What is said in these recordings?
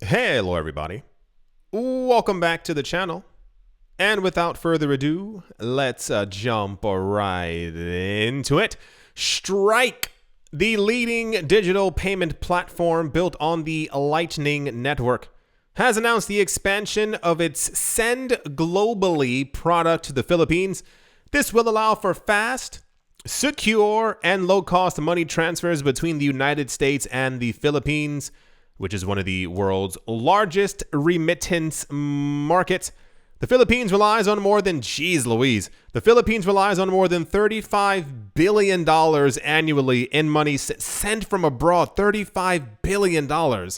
Hello everybody, welcome back to the channel, and without further ado, let's jump right into it. Strike, the leading digital payment platform built on the Lightning Network, has announced the expansion of its Send Globally product to the Philippines. This will allow for fast, secure, and low-cost money transfers between the United States and the Philippines, which is one of the world's largest remittance markets. The Philippines relies on more than, the Philippines relies on more than $35 billion annually in money sent from abroad. $35 billion. Wow,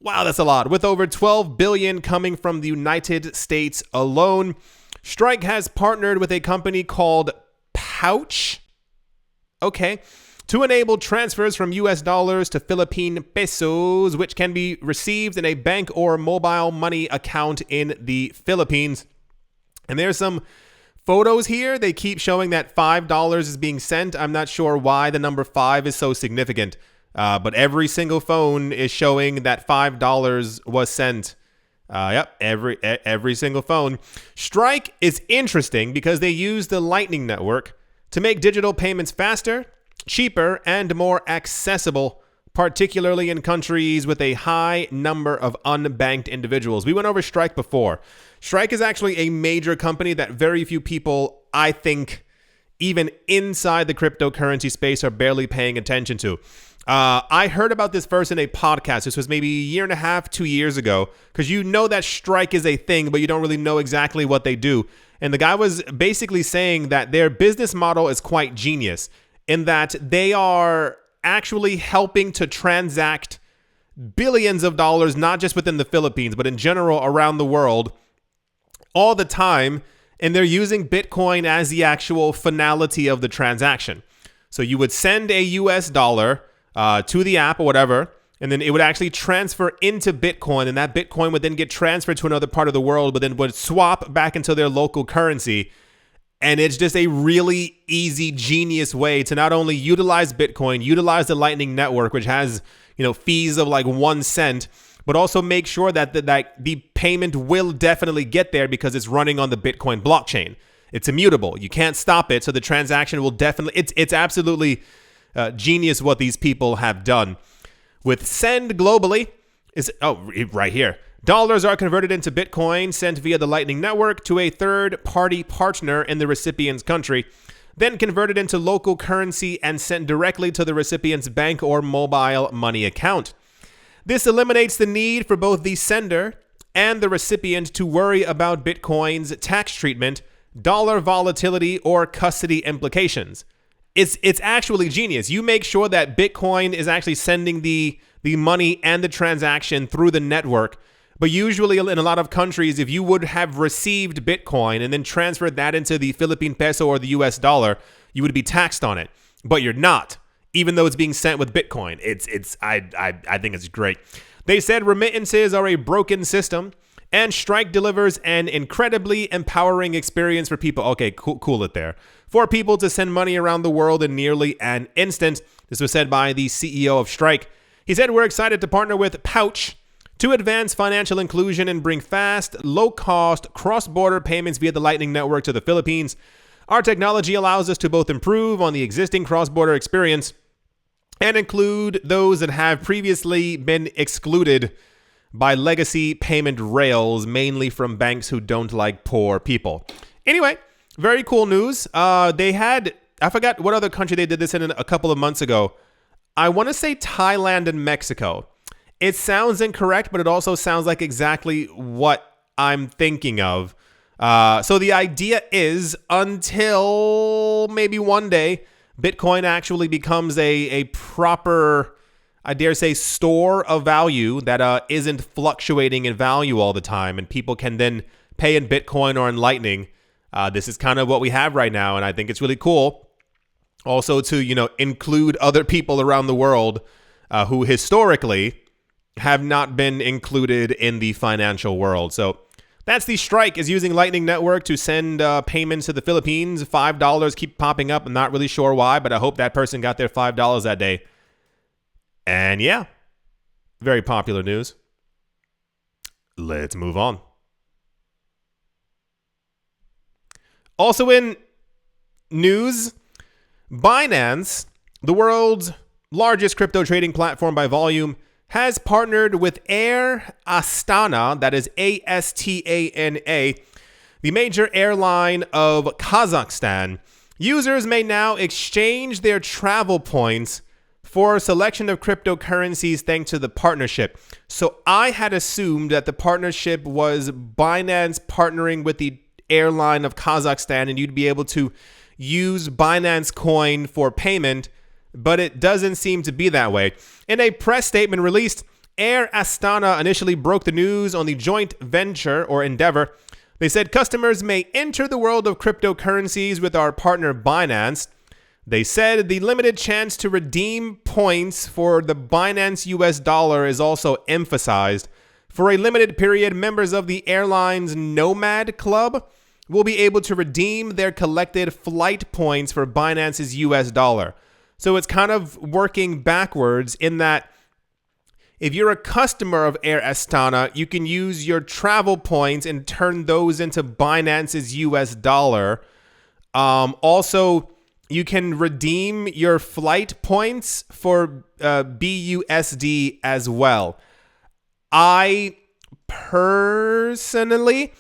that's a lot. With over $12 billion coming from the United States alone. Strike has partnered with a company called Pouch. Okay. To enable transfers from US dollars to Philippine pesos, which can be received in a bank or mobile money account in the Philippines. And there's some photos here. They keep showing that $5 is being sent. I'm not sure why the number 5 is so significant, but every single phone is showing that $5 was sent. Yep, every single phone. Strike is interesting because they use the Lightning Network to make digital payments faster, cheaper, and more accessible, particularly in countries with a high number of unbanked individuals. We went over Strike before. Strike is actually a major company that very few people, I think, even inside the cryptocurrency space, are barely paying attention to. I heard about this first in a podcast. This was maybe a year and a half, 2 years ago, because you know that Strike is a thing, but you don't really know exactly what they do. And the guy was basically saying that their business model is quite genius, in that they are actually helping to transact billions of dollars, not just within the Philippines, but in general around the world all the time. And they're using Bitcoin as the actual finality of the transaction. So you would send a US dollar to the app or whatever, and then it would actually transfer into Bitcoin, and that Bitcoin would then get transferred to another part of the world, but then would swap back into their local currency. And it's just a really easy, genius way to not only utilize Bitcoin, utilize the Lightning Network, which has, fees of like 1 cent, but also make sure that the payment will definitely get there because it's running on the Bitcoin blockchain. It's immutable. You can't stop it. So the transaction will definitely, it's absolutely genius what these people have done. With Send Globally, right here. Dollars are converted into Bitcoin, sent via the Lightning Network to a third-party partner in the recipient's country, then converted into local currency and sent directly to the recipient's bank or mobile money account. This eliminates the need for both the sender and the recipient to worry about Bitcoin's tax treatment, dollar volatility, or custody implications. It's actually genius. You make sure that Bitcoin is actually sending the money and the transaction through the network. But usually in a lot of countries, if you would have received Bitcoin and then transferred that into the Philippine peso or the US dollar, you would be taxed on it. But you're not, even though it's being sent with Bitcoin. I think it's great. They said remittances are a broken system, and Strike delivers an incredibly empowering experience for people. Okay, cool it there. For people to send money around the world in nearly an instant. This was said by the CEO of Strike. He said, "We're excited to partner with Pouch to advance financial inclusion and bring fast, low-cost, cross-border payments via the Lightning Network to the Philippines. Our technology allows us to both improve on the existing cross-border experience and include those that have previously been excluded by legacy payment rails, mainly from banks who don't like poor people." Anyway, very cool news. I forgot what other country they did this in a couple of months ago. I want to say Thailand and Mexico. It sounds incorrect, but it also sounds like exactly what I'm thinking of. So the idea is, until maybe one day Bitcoin actually becomes a proper, I dare say, store of value that isn't fluctuating in value all the time, and people can then pay in Bitcoin or in Lightning. This is kind of what we have right now, and I think it's really cool. Also to, include other people around the world who historically have not been included in the financial world. So that's the Strike, is using Lightning Network to send payments to the Philippines. $5 keep popping up. I'm not really sure why, but I hope that person got their $5 that day. And yeah, very popular news. Let's move on. Also in news, Binance, the world's largest crypto trading platform by volume, has partnered with Air Astana, that is Astana, the major airline of Kazakhstan. Users may now exchange their travel points for a selection of cryptocurrencies thanks to the partnership. So I had assumed that the partnership was Binance partnering with the airline of Kazakhstan and you'd be able to use Binance coin for payment, but it doesn't seem to be that way. In a press statement released, Air Astana initially broke the news on the joint venture or endeavor. They said customers may enter the world of cryptocurrencies with our partner Binance. They said the limited chance to redeem points for the Binance US dollar is also emphasized. For a limited period, members of the airline's Nomad Club will be able to redeem their collected flight points for Binance's US dollar. So it's kind of working backwards in that if you're a customer of Air Astana, you can use your travel points and turn those into Binance's US dollar. Also, you can redeem your flight points for BUSD as well. I personally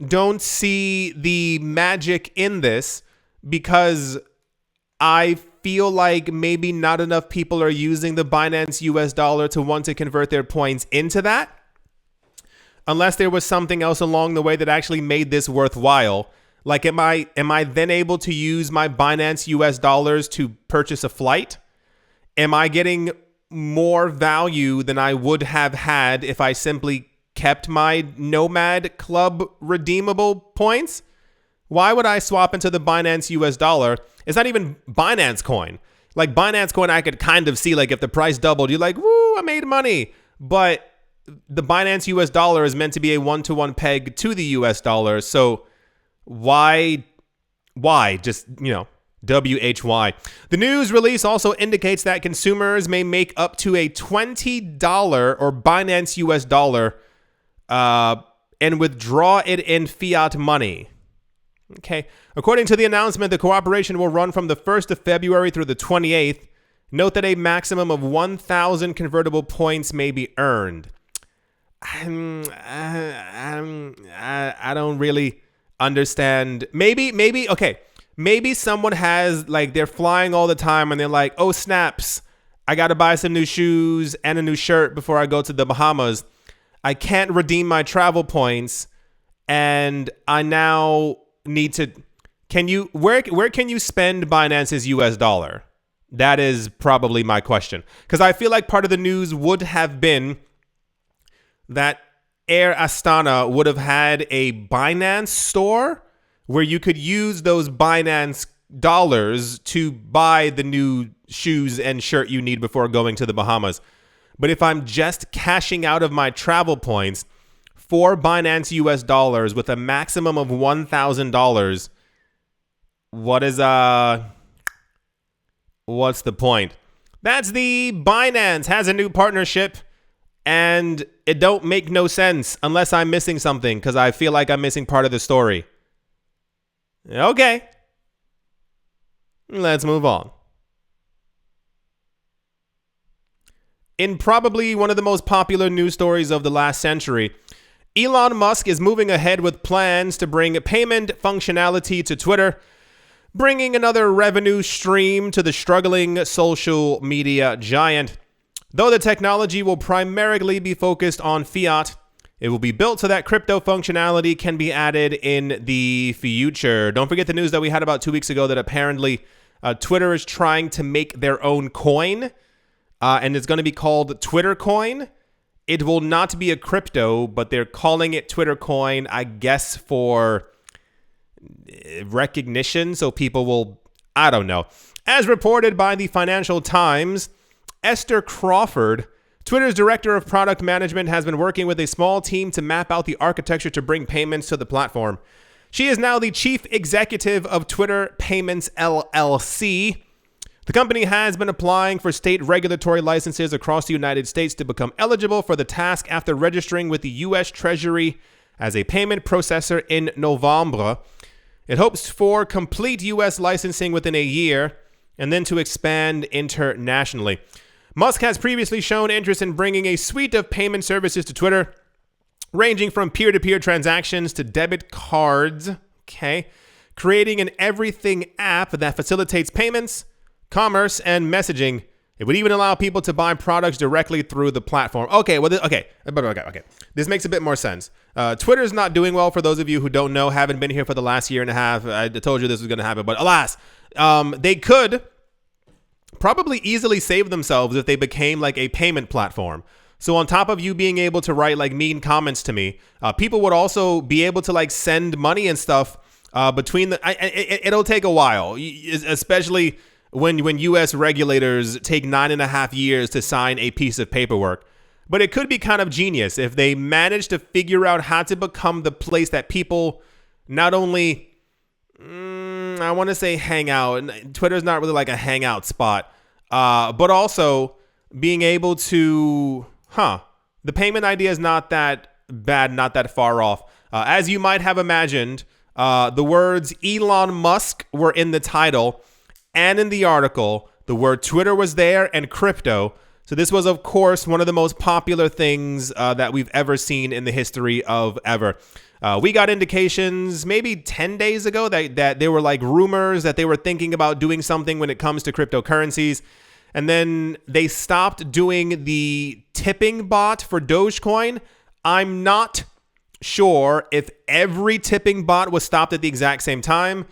don't see the magic in this because I feel like maybe not enough people are using the Binance US dollar to want to convert their points into that. Unless there was something else along the way that actually made this worthwhile. Like, am I then able to use my Binance US dollars to purchase a flight? Am I getting more value than I would have had if I simply kept my Nomad Club redeemable points? Why would I swap into the Binance US dollar? It's not even Binance coin. Like Binance coin, I could kind of see like if the price doubled, you're like, woo, I made money. But the Binance US dollar is meant to be a one-to-one peg to the US dollar. So why just, WHY. The news release also indicates that consumers may make up to a $20 or Binance US dollar and withdraw it in fiat money. Okay. According to the announcement, the cooperation will run from the 1st of February through the 28th. Note that a maximum of 1,000 convertible points may be earned. I don't really understand. Maybe someone has, like, they're flying all the time and they're like, oh, snaps, I got to buy some new shoes and a new shirt before I go to the Bahamas. I can't redeem my travel points and I now need to, where can you spend Binance's US dollar? That is probably my question. Because I feel like part of the news would have been that Air Astana would have had a Binance store where you could use those Binance dollars to buy the new shoes and shirt you need before going to the Bahamas. But if I'm just cashing out of my travel points for Binance US dollars with a maximum of $1,000, what's the point? That's the Binance has a new partnership and it don't make no sense unless I'm missing something because I feel like I'm missing part of the story. Okay. Let's move on. In probably one of the most popular news stories of the last century, Elon Musk is moving ahead with plans to bring payment functionality to Twitter, bringing another revenue stream to the struggling social media giant. Though the technology will primarily be focused on fiat, it will be built so that crypto functionality can be added in the future. Don't forget the news that we had about 2 weeks ago that apparently Twitter is trying to make their own coin, and it's going to be called Twitter Coin. It will not be a crypto, but they're calling it Twitter Coin, I guess, for recognition, so people will, I don't know. As reported by the Financial Times, Esther Crawford, Twitter's director of product management, has been working with a small team to map out the architecture to bring payments to the platform. She is now the chief executive of Twitter Payments LLC. The company has been applying for state regulatory licenses across the United States to become eligible for the task after registering with the U.S. Treasury as a payment processor in November. It hopes for complete U.S. licensing within a year and then to expand internationally. Musk has previously shown interest in bringing a suite of payment services to Twitter, ranging from peer-to-peer transactions to debit cards, creating an everything app that facilitates payments, commerce, and messaging. It would even allow people to buy products directly through the platform. Okay. This makes a bit more sense. Twitter's not doing well, for those of you who don't know, haven't been here for the last year and a half. I told you this was going to happen, but alas, they could probably easily save themselves if they became like a payment platform. So on top of you being able to write like mean comments to me, people would also be able to like send money and stuff between it'll take a while, especially when U.S. regulators take 9.5 years to sign a piece of paperwork. But it could be kind of genius if they manage to figure out how to become the place that people not only, I want to say hang out. Twitter's not really like a hangout spot, but also being able to, the payment idea is not that bad, not that far off. As you might have imagined, the words Elon Musk were in the title, and in the article, the word Twitter was there and crypto. So this was, of course, one of the most popular things that we've ever seen in the history of ever. We got indications maybe 10 days ago that there were like rumors that they were thinking about doing something when it comes to cryptocurrencies. And then they stopped doing the tipping bot for Dogecoin. I'm not sure if every tipping bot was stopped at the exact same time,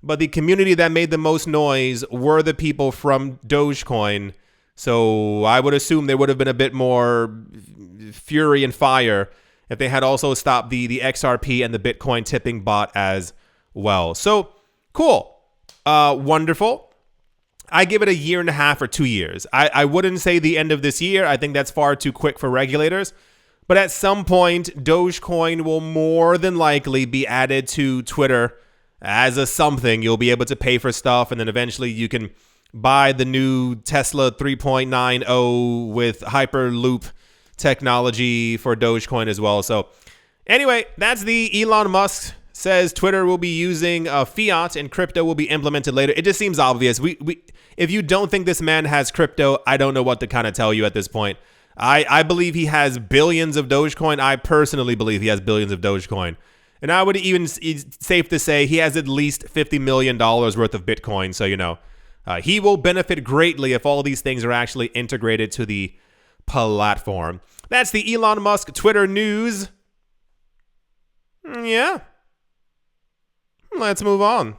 but the community that made the most noise were the people from Dogecoin. So I would assume there would have been a bit more fury and fire if they had also stopped the XRP and the Bitcoin tipping bot as well. So cool. Wonderful. I give it a 1.5 or 2 years. I wouldn't say the end of this year. I think that's far too quick for regulators. But at some point, Dogecoin will more than likely be added to Twitter as a something. You'll be able to pay for stuff, and then eventually you can buy the new Tesla 3.90 with Hyperloop technology for Dogecoin as well. So anyway, that's the Elon Musk says Twitter will be using fiat and crypto will be implemented later. It just seems obvious. If you don't think this man has crypto, I don't know what to kind of tell you at this point. I believe he has billions of Dogecoin. I personally believe he has billions of Dogecoin. And I would even, it's safe to say, he has at least $50 million worth of Bitcoin. So, he will benefit greatly if all these things are actually integrated to the platform. That's the Elon Musk Twitter news. Yeah. Let's move on.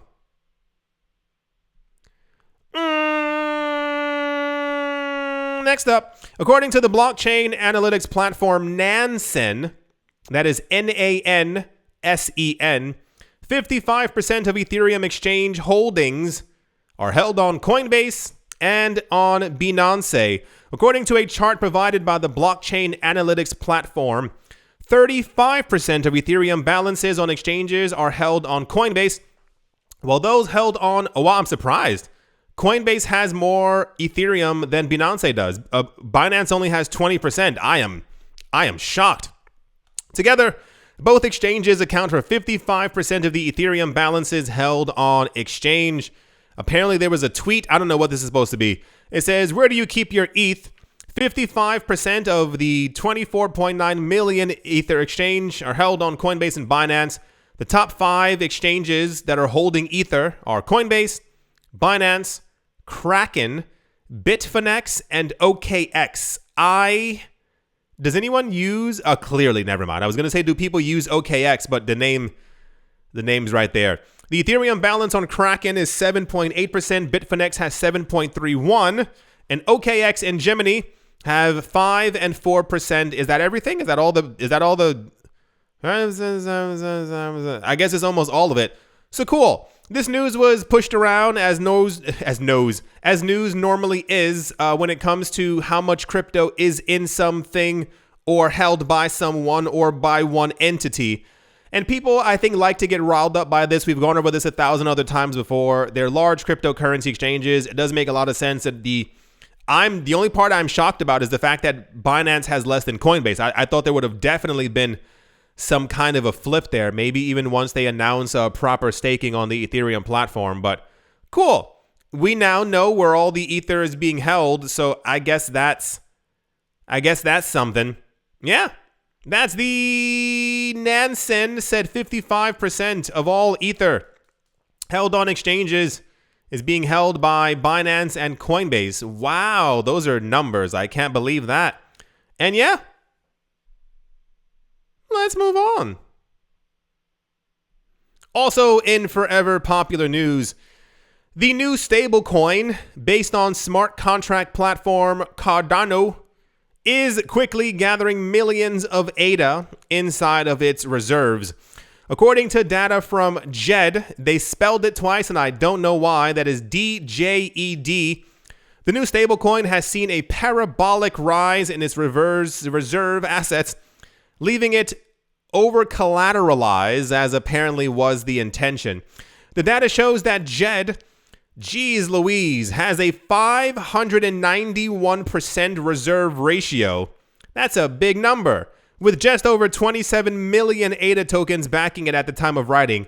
Next up, according to the blockchain analytics platform Nansen, that is Nansen, 55% of Ethereum exchange holdings are held on Coinbase and on Binance. According to a chart provided by the blockchain analytics platform, 35% of Ethereum balances on exchanges are held on Coinbase, while those held on, I'm surprised. Coinbase has more Ethereum than Binance does. Binance only has 20%. I am shocked. Together, both exchanges account for 55% of the Ethereum balances held on exchange. Apparently, there was a tweet. I don't know what this is supposed to be. It says, where do you keep your ETH? 55% of the 24.9 million Ether exchange are held on Coinbase and Binance. The top 5 exchanges that are holding Ether are Coinbase, Binance, Kraken, Bitfinex, and OKX. Does anyone use, clearly, never mind. I was going to say, do people use OKX, but the name's right there. The Ethereum balance on Kraken is 7.8%, Bitfinex has 7.31%, and OKX and Gemini have 5 and 4%. Is that everything? Is that all the I guess it's almost all of it. So cool. This news was pushed around as news normally is when it comes to how much crypto is in something or held by someone or by one entity. And people, I think, like to get riled up by this. We've gone over this 1,000 other times before. They're large cryptocurrency exchanges. It does make a lot of sense that the only part I'm shocked about is the fact that Binance has less than Coinbase. I thought there would have definitely been some kind of a flip there, maybe even once they announce proper staking on the Ethereum platform. But cool. We now know where all the Ether is being held, so I guess that's something. Yeah. That's the Nansen said 55% of all Ether held on exchanges is being held by Binance and Coinbase. Wow, those are numbers. I can't believe that. And yeah, let's move on. Also in forever popular news, the new stablecoin based on smart contract platform Cardano is quickly gathering millions of ADA inside of its reserves. According to data from Djed, they spelled it twice and I don't know why, that is Djed. The new stablecoin has seen a parabolic rise in its reserve assets, leaving it over-collateralized, as apparently was the intention. The data shows that Djed, geez Louise, has a 591% reserve ratio. That's a big number. With just over 27 million ADA tokens backing it at the time of writing,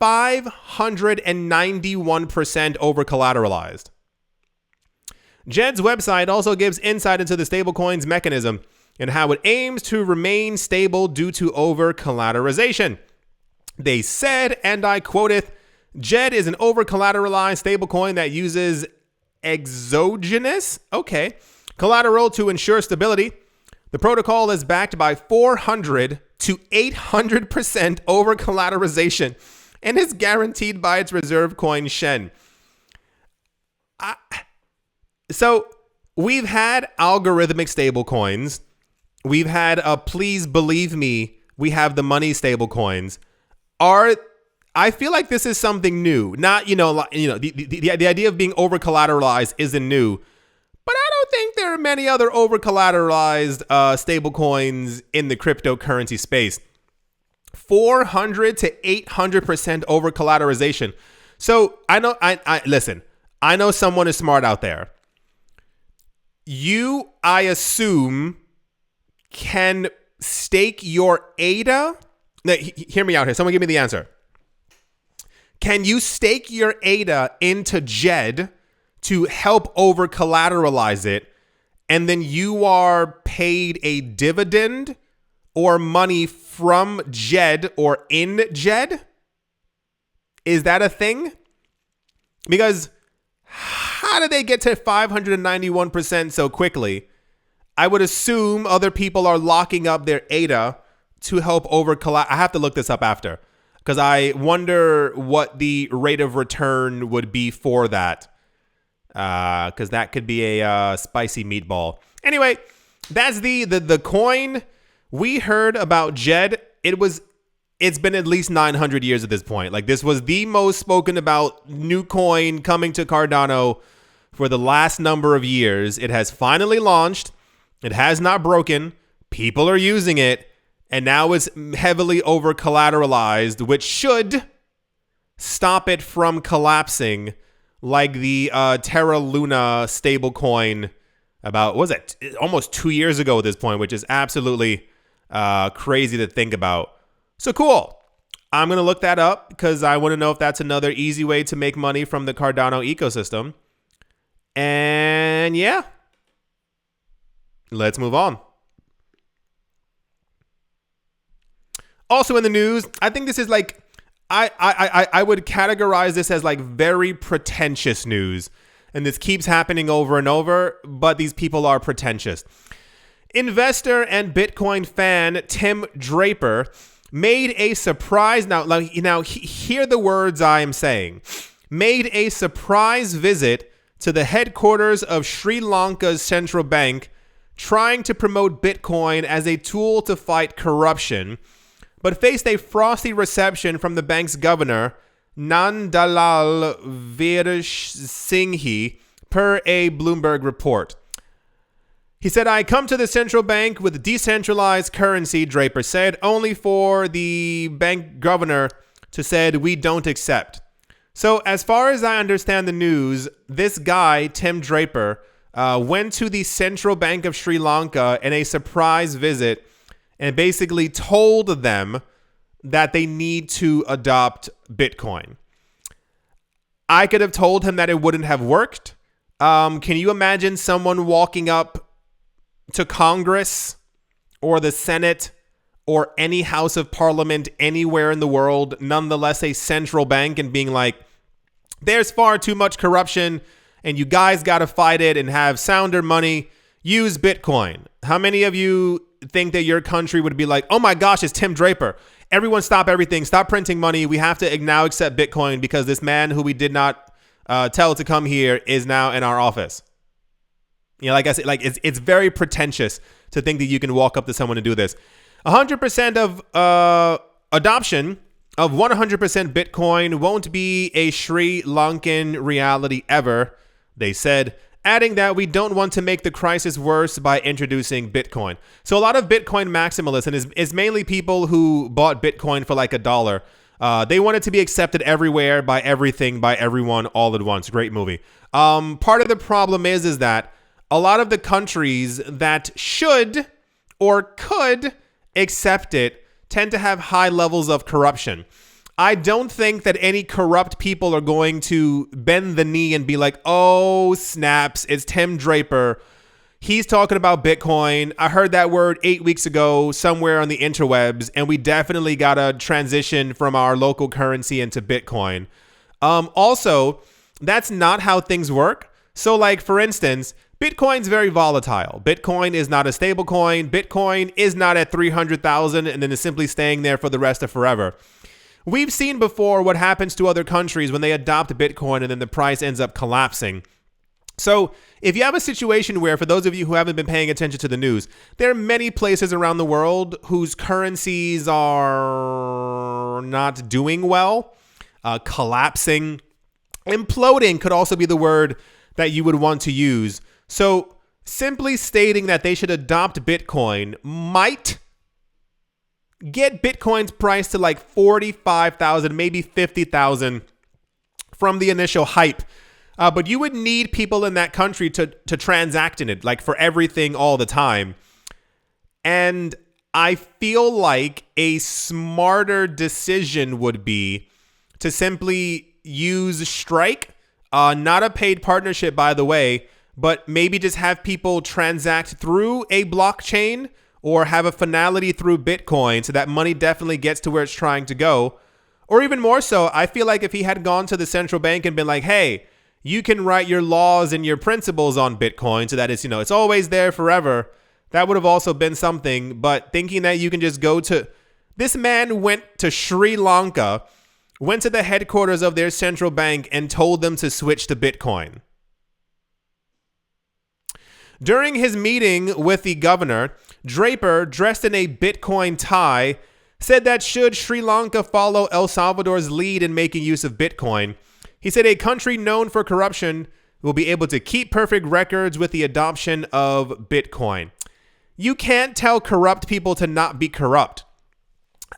591% over-collateralized. Djed's website also gives insight into the stablecoin's mechanism and how it aims to remain stable due to over-collateralization. They said, and I quote, Djed is an over-collateralized stablecoin that uses exogenous, collateral to ensure stability. The protocol is backed by 400 to 800% over-collateralization and is guaranteed by its reserve coin Shen. So we've had algorithmic stablecoins. We've had please believe me, we have the money stablecoins. I feel like this is something new. Not, the idea of being over-collateralized isn't new. But I don't think there are many other over-collateralized stablecoins in the cryptocurrency space. 400 to 800% over-collateralization. So I know, listen, I know someone is smart out there. You, I assume, can stake your ADA. Now, hear me out here. Someone give me the answer. Can you stake your ADA into Djed to help over collateralize it, and then you are paid a dividend or money from Djed or in Djed? Is that a thing? Because how did they get to 591% so quickly? I would assume other people are locking up their ADA to help over collateralize. I have to look this up after, because I wonder what the rate of return would be for that. Because that could be a spicy meatball. Anyway, that's the coin. We heard about Djed. It's been at least 900 years at this point. Like, this was the most spoken about new coin coming to Cardano for the last number of years. It has finally launched. It has not broken. People are using it. And now it's heavily over collateralized, which should stop it from collapsing like the Terra Luna stablecoin about, what was it, almost 2 years ago at this point, which is absolutely crazy to think about. So cool. I'm going to look that up because I want to know if that's another easy way to make money from the Cardano ecosystem. And yeah, let's move on. Also in the news, I think this is like, I would categorize this as like very pretentious news. And this keeps happening over and over, but these people are pretentious. Investor and Bitcoin fan Tim Draper made a surprise. Now, hear the words I am saying. Made a surprise visit to the headquarters of Sri Lanka's central bank, trying to promote Bitcoin as a tool to fight corruption, but faced a frosty reception from the bank's governor, Nandalal Veerasinghe, per a Bloomberg report. He said, I come to the central bank with decentralized currency, Draper said, only for the bank governor to said, we don't accept. So as far as I understand the news, this guy, Tim Draper, went to the Central Bank of Sri Lanka in a surprise visit and basically told them that they need to adopt Bitcoin. I could have told him that it wouldn't have worked. Can you imagine someone walking up to Congress or the Senate or any house of parliament anywhere in the world, nonetheless a central bank, and being like, there's far too much corruption and you guys got to fight it and have sounder money, use Bitcoin? How many of you think that your country would be like, oh my gosh, it's Tim Draper, everyone stop everything, stop printing money, we have to now accept Bitcoin because this man who we did not tell to come here is now in our office? You know, like I said, like it's very pretentious to think that you can walk up to someone and do this. 100% of adoption of 100% Bitcoin won't be a Sri Lankan reality ever, they said, adding that we don't want to make the crisis worse by introducing Bitcoin. So a lot of Bitcoin maximalists, and is mainly people who bought Bitcoin for like $1. They want it to be accepted everywhere, by everything, by everyone, all at once. Great movie. Part of the problem is that a lot of the countries that should or could accept it tend to have high levels of corruption. I don't think that any corrupt people are going to bend the knee and be like, oh, snaps, it's Tim Draper. He's talking about Bitcoin. I heard that word 8 weeks ago somewhere on the interwebs, and we definitely got to transition from our local currency into Bitcoin. Also, that's not how things work. So like, for instance, Bitcoin's very volatile. Bitcoin is not a stable coin. Bitcoin is not at 300,000 and then is simply staying there for the rest of forever. We've seen before what happens to other countries when they adopt Bitcoin and then the price ends up collapsing. So if you have a situation where, for those of you who haven't been paying attention to the news, there are many places around the world whose currencies are not doing well, collapsing, imploding could also be the word that you would want to use. So simply stating that they should adopt Bitcoin might get Bitcoin's price to like 45,000, maybe 50,000 from the initial hype. But you would need people in that country to transact in it, like for everything all the time. And I feel like a smarter decision would be to simply use Strike, not a paid partnership, by the way, but maybe just have people transact through a blockchain or have a finality through Bitcoin so that money definitely gets to where it's trying to go. Or even more so, I feel like if he had gone to the central bank and been like, hey, you can write your laws and your principles on Bitcoin so that it's, it's always there forever, that would have also been something. But thinking that you can just go to... This man went to Sri Lanka, went to the headquarters of their central bank and told them to switch to Bitcoin. During his meeting with the governor, Draper, dressed in a Bitcoin tie, said that should Sri Lanka follow El Salvador's lead in making use of Bitcoin, he said a country known for corruption will be able to keep perfect records with the adoption of Bitcoin. You can't tell corrupt people to not be corrupt.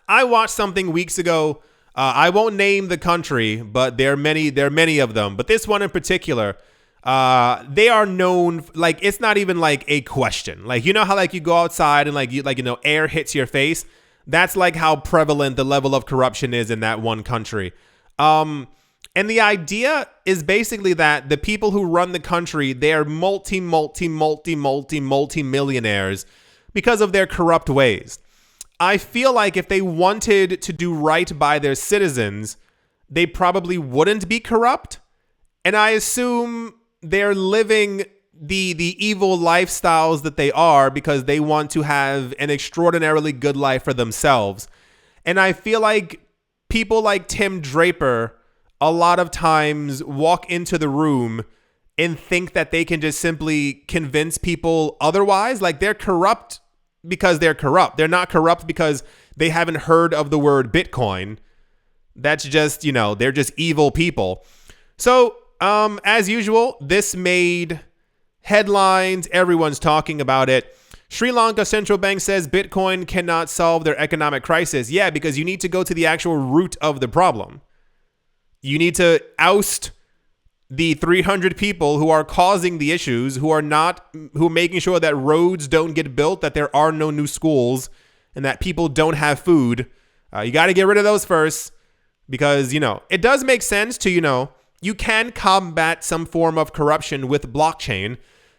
I watched something weeks ago. I won't name the country, but there are many of them. But this one in particular, they are known, like, it's not even like a question. Like, you know how like you go outside and air hits your face? That's like how prevalent the level of corruption is in that one country. And the idea is basically that the people who run the country, they're multi-millionaires because of their corrupt ways. I feel like if they wanted to do right by their citizens, they probably wouldn't be corrupt. And I assume they're living the evil lifestyles that they are because they want to have an extraordinarily good life for themselves. And I feel like people like Tim Draper a lot of times walk into the room and think that they can just simply convince people otherwise. Like, they're corrupt because they're corrupt. They're not corrupt because they haven't heard of the word Bitcoin. That's just, they're just evil people. So, as usual, this made headlines. Everyone's talking about it. Sri Lanka Central Bank says Bitcoin cannot solve their economic crisis. Yeah, because you need to go to the actual root of the problem. You need to oust the 300 people who are causing the issues, who are making sure that roads don't get built, that there are no new schools, and that people don't have food. You got to get rid of those first, because, it does make sense to, you can combat some form of corruption with blockchain,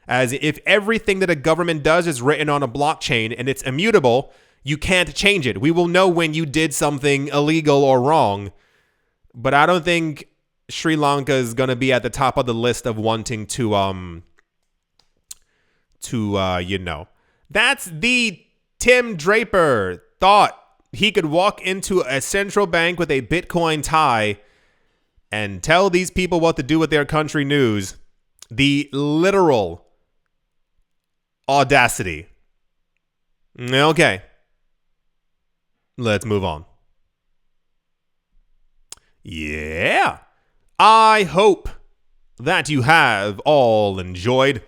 as if everything that a government does is written on a blockchain and it's immutable, you can't change it. We will know when you did something illegal or wrong. But I don't think Sri Lanka is going to be at the top of the list of wanting to That's the Tim Draper thought he could walk into a central bank with a Bitcoin tie and tell these people what to do with their country news. The literal audacity. Okay. Let's move on. Yeah. I hope that you have all enjoyed.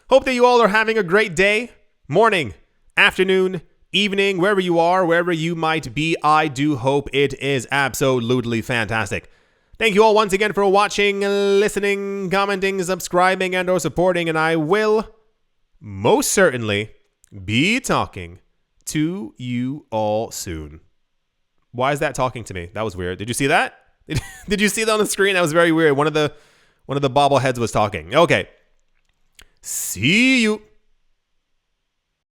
Hope that you all are having a great day, morning, afternoon, evening, wherever you are, wherever you might be. I do hope it is absolutely fantastic. Thank you all once again for watching, listening, commenting, subscribing, and or supporting, and I will most certainly be talking to you all soon. Why is that talking to me? That was weird. Did you see that? Did you see that on the screen? That was very weird. One of the bobbleheads was talking. Okay. See you.